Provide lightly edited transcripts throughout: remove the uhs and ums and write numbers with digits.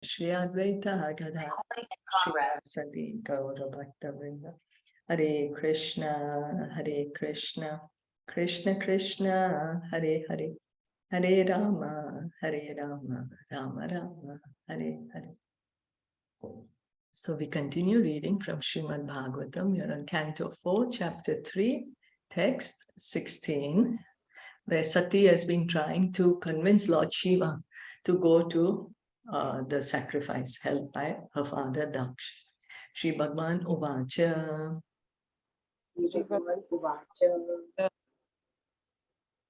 Shri Advaita Gadadhara Srivasadi Gaura Bhakta Vrinda. Hare Krishna, Krishna Krishna, Hare Hare, Hare Rama, Rama Rama, Hare Hare. So we continue reading from Srimad Bhagavatam. We are on Canto 4, Chapter 3, Text 16, where Sati has been trying to convince Lord Shiva to go to the sacrifice held by her father Daksh. Shri Bhagavan Uvacha.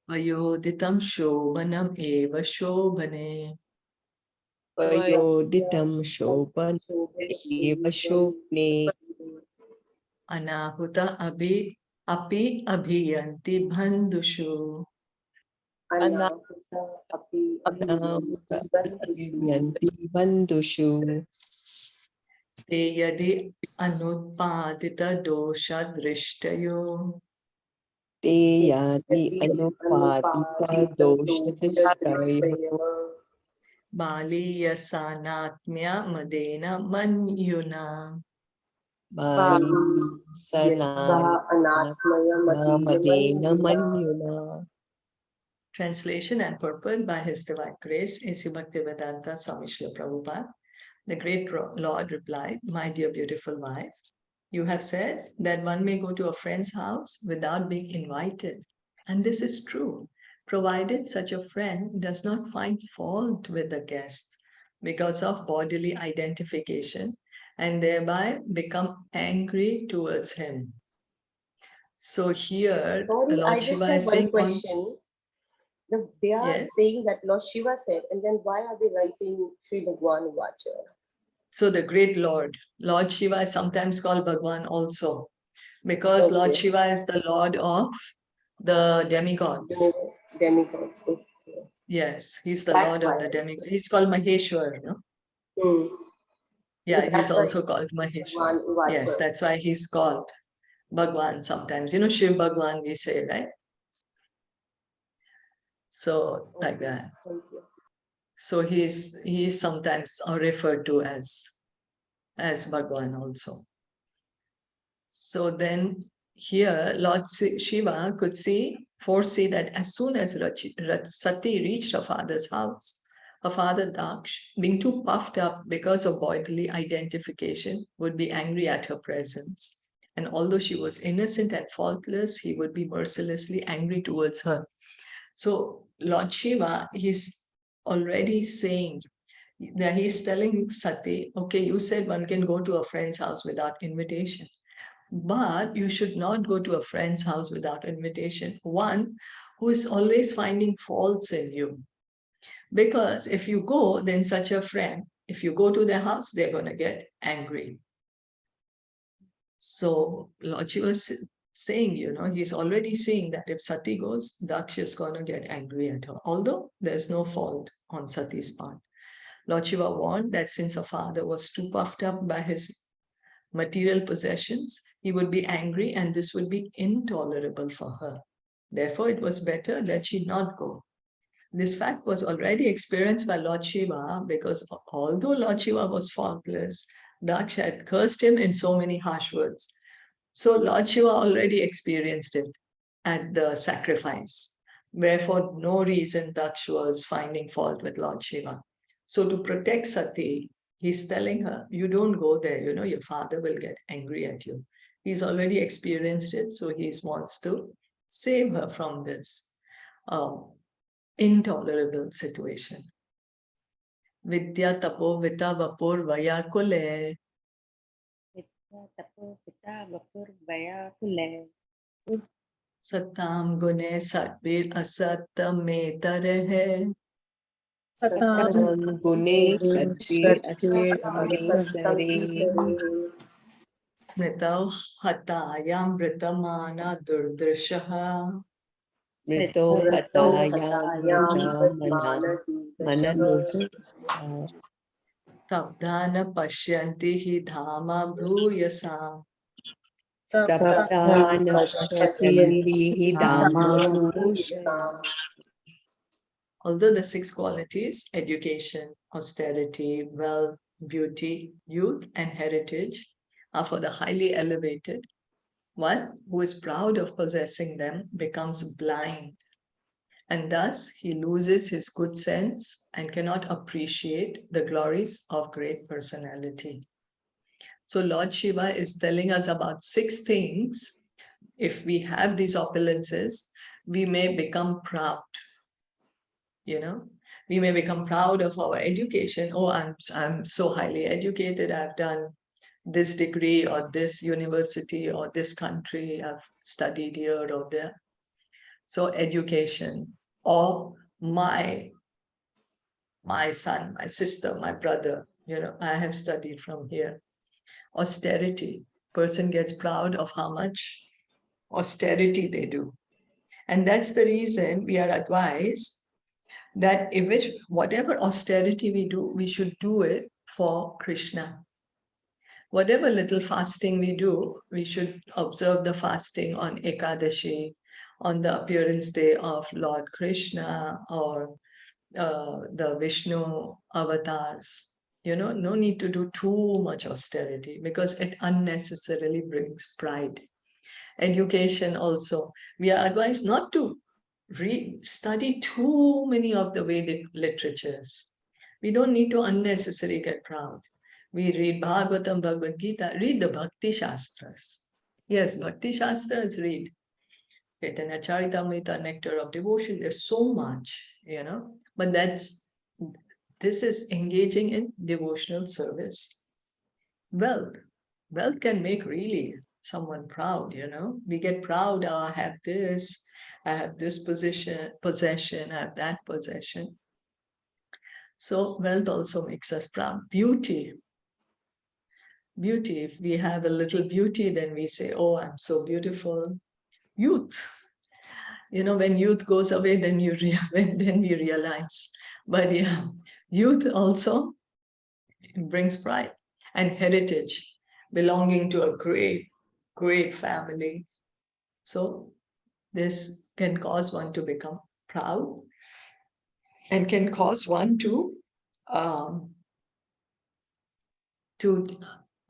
Vayoditam Shobhanam Eva Shobhane. Vayoditam Shobhanam Eva Shobhane. Anahuta Api Abhiyanti Bandhushu. Anahuta Abhiyanti Bandhushu. Te yadi anutpadita dosha drishtayo. Te yadi anupadita dosha drishtayo. Bali yasanatmya madena manyuna. Bali sanatmya madena manyuna. Translation and purport by His Divine Grace, A.C. Bhaktivedanta Swami Srila Prabhupada. The great Lord replied, "My dear beautiful wife, you have said that one may go to a friend's house without being invited. And this is true, provided such a friend does not find fault with the guest because of bodily identification and thereby become angry towards him." So here, Lord Shiva is saying question. They are saying that Lord Shiva said, and then why are they writing Sri Bhagwan Vacha? So the great Lord Shiva is sometimes called Bhagwan also, because Lord Shiva is the Lord of the demigods. Demigods. Yes, he's the Lord of the demigods. He's called Maheshwar, no? Yeah, he's also called Maheshwar. Yes, that's why he's called Bhagwan sometimes. Shiv Bhagwan we say, right? So like that. So he's sometimes referred to as Bhagwan also. So then here Lord Shiva could foresee that as soon as Sati reached her father's house, her father Daksh, being too puffed up because of bodily identification, would be angry at her presence. And although she was innocent and faultless, he would be mercilessly angry towards her. So Lord Shiva, he's already saying that he's telling Sati, okay, you said one can go to a friend's house without invitation, but you should not go to a friend's house without invitation. One who is always finding faults in you. Because if you go, then such a friend, if you go to their house, they're going to get angry. So Lord Shiva was saying, he's already saying that if Sati goes, Daksh is going to get angry at her, although there's no fault on Sati's part. Lord Shiva warned that since her father was too puffed up by his material possessions, he would be angry and this would be intolerable for her. Therefore, it was better that she not go. This fact was already experienced by Lord Shiva because although Lord Shiva was faultless, Daksh had cursed him in so many harsh words. So Lord Shiva already experienced it at the sacrifice. Wherefore, no reason Daksh was finding fault with Lord Shiva. So to protect Sati, he's telling her, you don't go there, your father will get angry at you. He's already experienced it, so he wants to save her from this intolerable situation. Vidya tapo vita vapur vayakule. Vidya tapo vita vapur vayakule. Satam gune satvir asatam tarahe. Satam gune satvir asatam Smritav hatayam vritamana durdrishaha. Mrito hatayam manadusha. Tabdhana pashyanti hi dhama bhuyasa. Saptana pashyanti hi dhama bhusha. Although the 6 qualities, education, austerity, wealth, beauty, youth, and heritage, are for the highly elevated, one who is proud of possessing them becomes blind, and thus he loses his good sense and cannot appreciate the glories of great personality. So Lord Shiva is telling us about 6 things. If we have these opulences, we may become proud. We may become proud of our education. Oh, I'm so highly educated. I've done this degree or this university or this country. I've studied here or there. So education, or my son, my sister, my brother, I have studied from here. Austerity, person gets proud of how much austerity they do. And that's the reason we are advised that whatever austerity we do, we should do it for Krishna. Whatever little fasting we do, we should observe the fasting on Ekadashi, on the appearance day of Lord Krishna, or the Vishnu avatars. No need to do too much austerity because it unnecessarily brings pride. Education also, we are advised not to study too many of the Vedic literatures. We don't need to unnecessarily get proud. We read Bhagavatam, Bhagavad Gita, read the Bhakti Shastras. Yes, Bhakti Shastras, read Caitaniya Caritamta, Nectar of Devotion. There's so much, but this is engaging in devotional service. Wealth can make really someone proud, We get proud, oh, I have this possession, I have that possession. So wealth also makes us proud. Beauty, if we have a little beauty, then we say, oh, I'm so beautiful. Youth, when youth goes away, then you realize. But yeah, youth also brings pride. And heritage, belonging to a great family. So this can cause one to become proud and can cause one to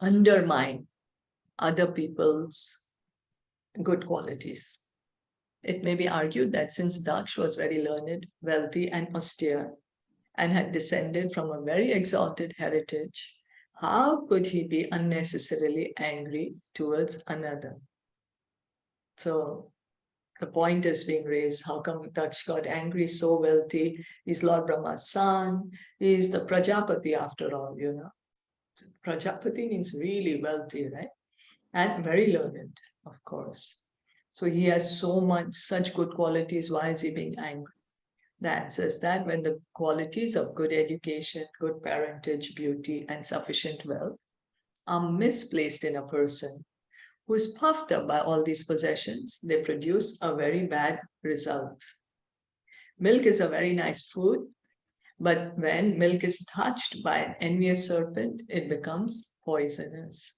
undermine other people's good qualities. It may be argued that since Daksh was very learned, wealthy, and austere, and had descended from a very exalted heritage, how could he be unnecessarily angry towards another? So the point is being raised, how come Daksh got angry, so wealthy? He's Lord Brahma's son. He's the Prajapati after all, Prajapati means really wealthy, right? And very learned, of course. So he has such good qualities. Why is he being angry? The answer is that when the qualities of good education, good parentage, beauty, and sufficient wealth are misplaced in a person who is puffed up by all these possessions, they produce a very bad result. Milk is a very nice food, but when milk is touched by an envious serpent, it becomes poisonous.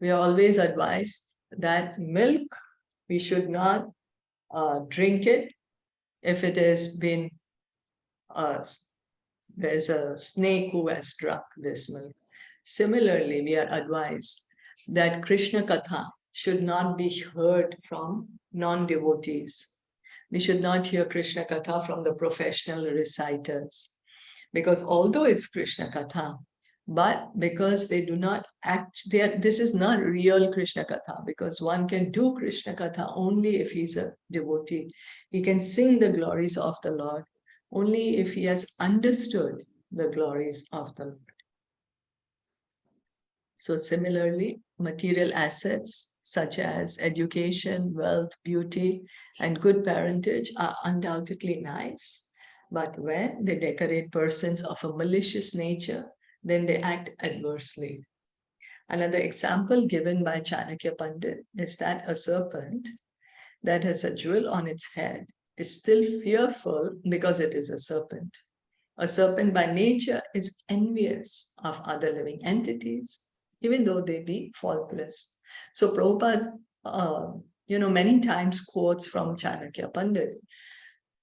We are always advised that milk, we should not drink it if it has been, there's a snake who has drunk this milk. Similarly, we are advised that Krishna Katha should not be heard from non-devotees. We should not hear Krishna Katha from the professional reciters. Because although it's Krishna Katha, but because they do not this is not real Krishna Katha, because one can do Krishna Katha only if he's a devotee. He can sing the glories of the Lord only if he has understood the glories of the Lord. So similarly, material assets such as education, wealth, beauty, and good parentage are undoubtedly nice. But when they decorate persons of a malicious nature, then they act adversely. Another example given by Chanakya Pandit is that a serpent that has a jewel on its head is still fearful because it is a serpent. A serpent by nature is envious of other living entities, even though they be faultless. So Prabhupada, many times quotes from Chanakya Pandit.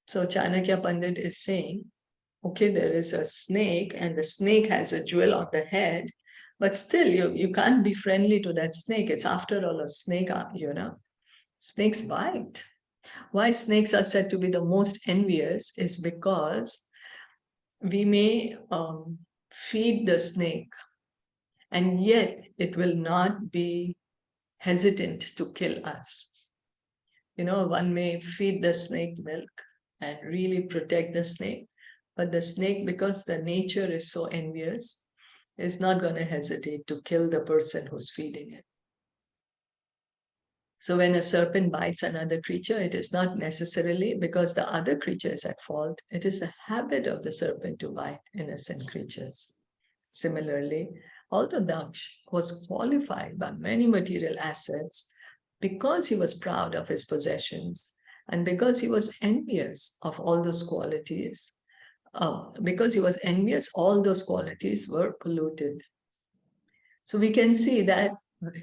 So Chanakya Pandit is saying, okay, there is a snake and the snake has a jewel on the head, but still you can't be friendly to that snake. It's after all a snake, Snakes bite. Why snakes are said to be the most envious is because we may feed the snake and yet it will not be hesitant to kill us. One may feed the snake milk and really protect the snake, but the snake, because the nature is so envious, is not going to hesitate to kill the person who's feeding it. So when a serpent bites another creature, it is not necessarily because the other creature is at fault. It is the habit of the serpent to bite innocent creatures. Similarly, although Daksh was qualified by many material assets because he was proud of his possessions and because he was envious of all those qualities, all those qualities were polluted. So we can see that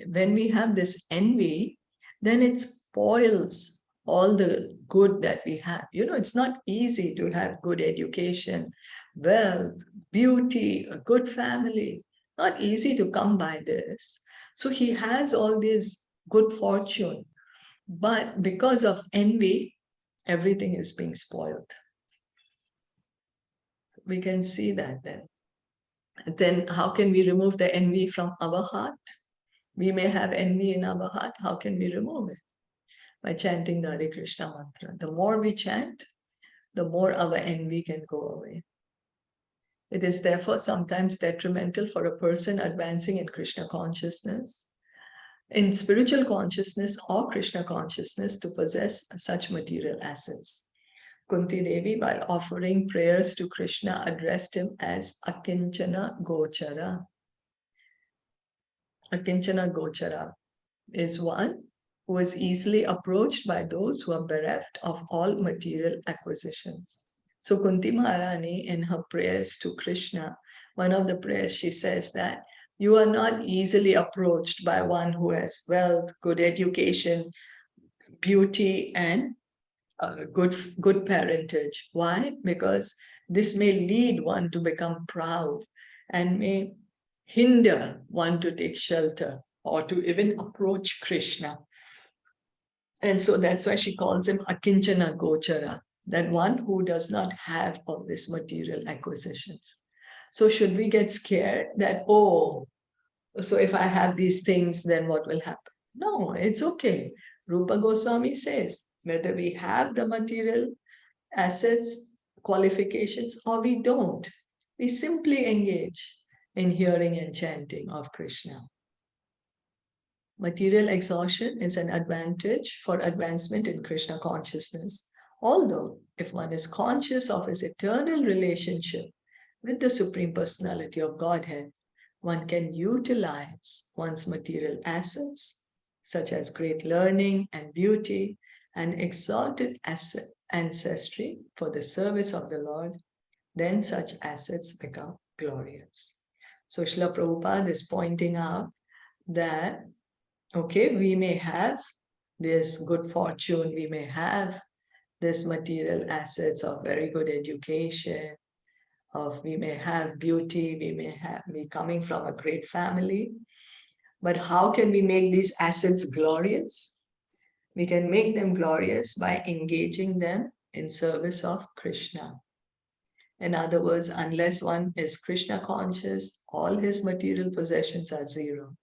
when we have this envy, then it spoils all the good that we have. It's not easy to have good education, wealth, beauty, a good family. Not easy to come by this. So he has all this good fortune, but because of envy, everything is being spoiled. We can see that then. Then how can we remove the envy from our heart? We may have envy in our heart. How can we remove it? By chanting the Hare Krishna mantra. The more we chant, the more our envy can go away. It is therefore sometimes detrimental for a person advancing in Krishna consciousness, in spiritual consciousness or Krishna consciousness, to possess such material assets. Kunti Devi, while offering prayers to Krishna, addressed him as Akinchana Gochara. Akinchana Gochara is one who is easily approached by those who are bereft of all material acquisitions. So Kunti Maharani, in her prayers to Krishna, one of the prayers she says that you are not easily approached by one who has wealth, good education, beauty, and good parentage. Why? Because this may lead one to become proud and may hinder one to take shelter or to even approach Krishna. And so that's why she calls him Akinchana Gochara, that one who does not have all these material acquisitions. So should we get scared that, oh, so if I have these things, then what will happen? No, it's okay. Rupa Goswami says, whether we have the material assets, qualifications, or we don't, we simply engage in hearing and chanting of Krishna. Material exhaustion is an advantage for advancement in Krishna consciousness. Although, if one is conscious of his eternal relationship with the Supreme Personality of Godhead, one can utilize one's material assets, such as great learning and beauty, and exalted ancestry for the service of the Lord. Then such assets become glorious. So Srila Prabhupada is pointing out that, okay, we may have this good fortune, we may have this material assets of very good education, we may have beauty, we may be coming from a great family, but how can we make these assets glorious? We can make them glorious by engaging them in service of Krishna. In other words, unless one is Krishna conscious, all his material possessions are zero.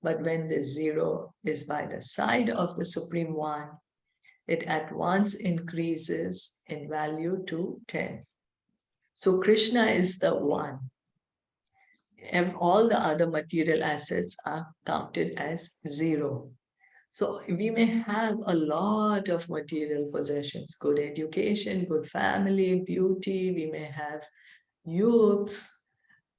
But when this zero is by the side of the Supreme One, it at once increases in value to 10. So Krishna is the one. And all the other material assets are counted as zero. So we may have a lot of material possessions, good education, good family, beauty, we may have youth,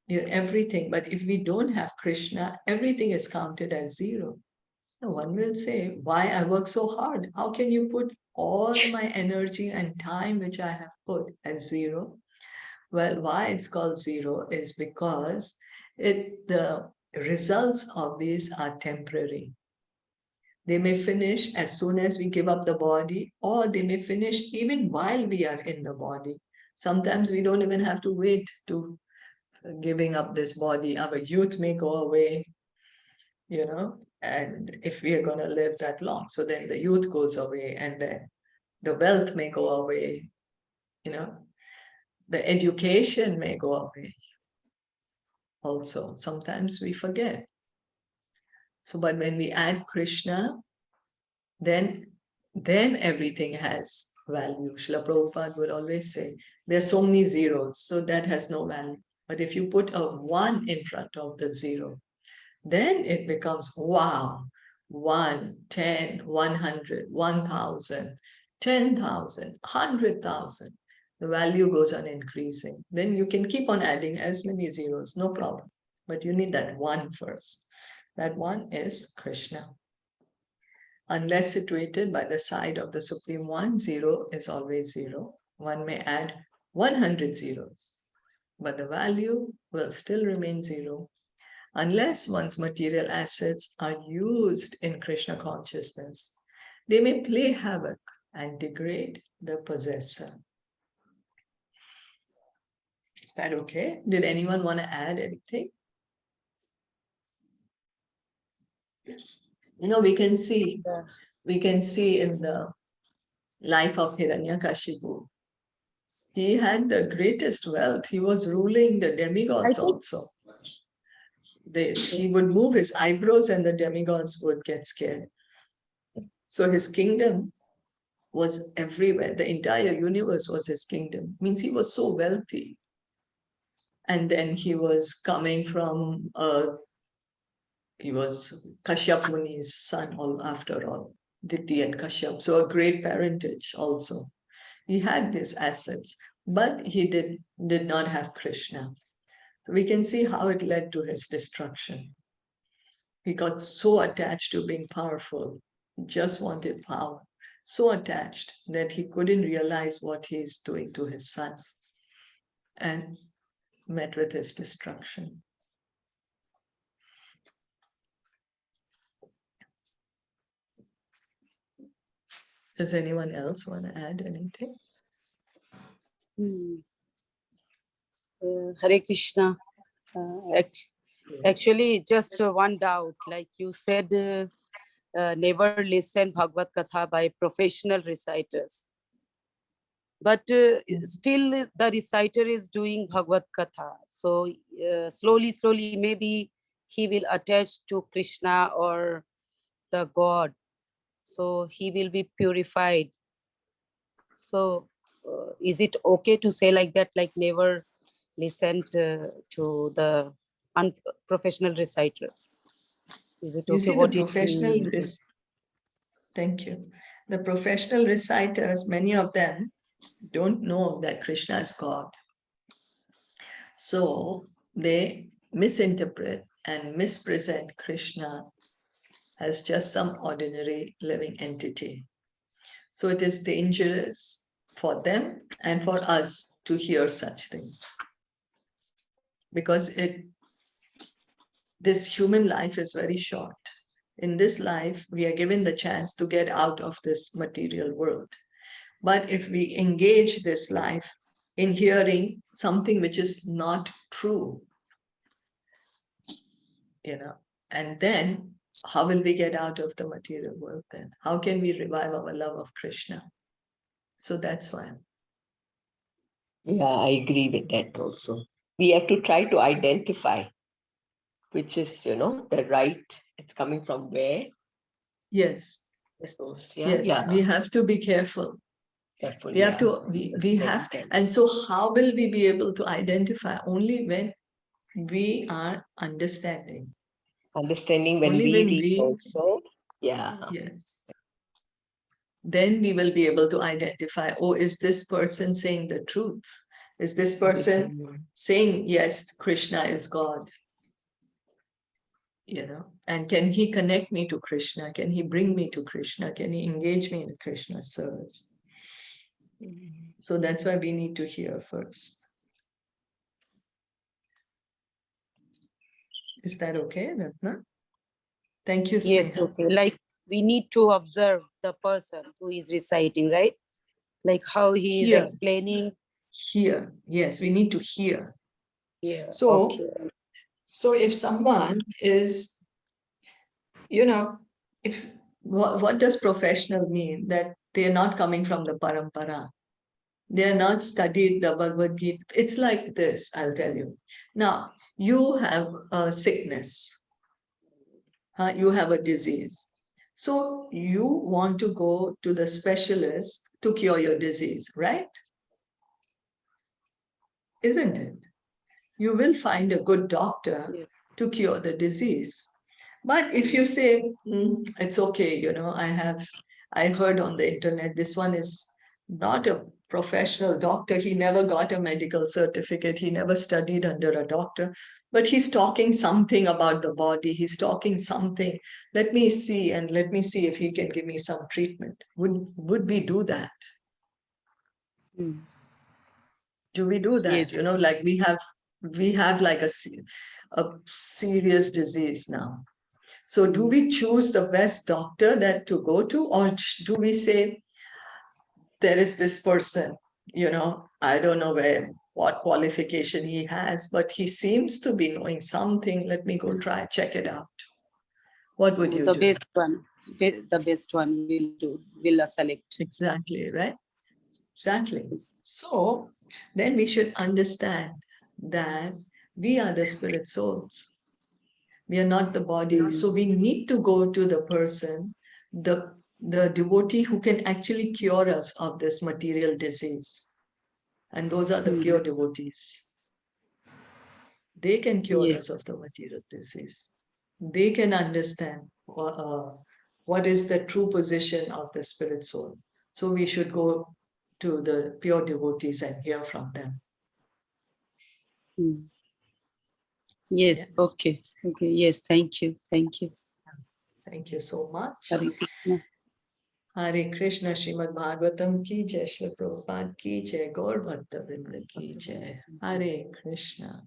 everything. But if we don't have Krishna, everything is counted as zero. Now one will say, why I work so hard? How can you put all my energy and time which I have put as zero? Well, why it's called zero is because the results of these are temporary. They may finish as soon as we give up the body, or they may finish even while we are in the body. Sometimes we don't even have to wait to giving up this body. Our youth may go away, and if we are going to live that long, so then the youth goes away, and then the wealth may go away, the education may go away. Also, sometimes we forget. So, but when we add Krishna, then everything has value. Srila Prabhupada would always say, there's so many zeros, so that has no value. But if you put a 1 in front of the 0, then it becomes, wow, 1, 10, 100, 1,000, 10,000, 100,000. The value goes on increasing. Then you can keep on adding as many zeros, no problem. But you need that 1 first. That 1 is Krishna. Unless situated by the side of the Supreme One, 0 is always 0. One may add 100 zeros, but the value will still remain 0 unless one's material assets are used in Krishna consciousness. They may play havoc and degrade the possessor. Is that okay? Did anyone want to add anything? We can see in the life of Hiranyakashipu, he had the greatest wealth. He was ruling the demigods also. He would move his eyebrows and the demigods would get scared. So his kingdom was everywhere. The entire universe was his kingdom. Means he was so wealthy. And then he was coming from, he was Kashyap Muni's son, after all, Diti and Kashyap. So a great parentage also. He had these assets, but he did not have Krishna. So we can see how it led to his destruction. He got so attached to being powerful, he just wanted power, so attached that he couldn't realize what he's doing to his son, and met with his destruction. Does anyone else want to add anything? Hare Krishna. Actually, just one doubt. Like you said, never listen Bhagavad Katha by professional reciters. But still, the reciter is doing Bhagavad Katha. So slowly, maybe he will attach to Krishna or the God. So he will be purified. So is it okay to say like that, like never listen to the unprofessional reciter? Is it okay? You see, what the professional thank you. The professional reciters, many of them don't know that Krishna is God. So they misinterpret and mispresent Krishna as just some ordinary living entity. So it is dangerous for them and for us to hear such things. Because this human life is very short. In this life, we are given the chance to get out of this material world. But if we engage this life in hearing something which is not true, and then how will we get out of the material world then? How can we revive our love of Krishna? So that's why. Yeah, I agree with that also. We have to try to identify which is, the right, it's coming from where? Yes. The source, Yes, we have to be careful. Careful, We have to, we have, and so how will we be able to identify? Only when we are understanding. Understanding when Only we when read also. Yeah. Yes. Then we will be able to identify, oh, is this person saying the truth? Is this person saying, yes, Krishna is God? And can he connect me to Krishna? Can he bring me to Krishna? Can he engage me in Krishna's service? So that's why we need to hear first. Is that okay, Ratna? Thank you, Yes, Sneha. okay. we need to observe the person who is reciting, right? Like how he is Hear. explaining. Hear. Yes, we need to hear. Yeah. So, Okay. so if someone is, you know, if what does professional mean? That they're not coming from the parampara. They are not studied the Bhagavad Gita. It's like this, I'll tell you. Now, you have a sickness. You have a disease. So you want to go to the specialist to cure your disease, right? Isn't it? You will find a good doctor Yeah. to cure the disease. But if you say, it's okay, I heard on the internet, this one is not a professional doctor. He never got a medical certificate. He never studied under a doctor, but he's talking something about the body. He's talking something. Let me see if he can give me some treatment. Would we do that? Mm. Do we do that? Yes. Like we have like a serious disease now. So do we choose the best doctor that to go to, or do we say, there is this person, I don't know what qualification he has, but he seems to be knowing something. Let me go check it out. What would you The do? best one. The best one will do. Will select. Exactly, right? Exactly. So then we should understand that we are the spirit souls. We are not the body. So we need to go to the person, the devotee who can actually cure us of this material disease. And those are the pure devotees. They can cure us of the material disease. They can understand what is the true position of the spirit soul. So we should go to the pure devotees and hear from them. Yes. Okay. Okay. Yes. Thank you. Thank you. Thank you so much. Hare Krishna. Hare Krishna, Srimad Bhagavatam ki jai, Shilpa Prabhupada ki jai, Gaur Bhakta Vrinda ki jai. Hare Krishna.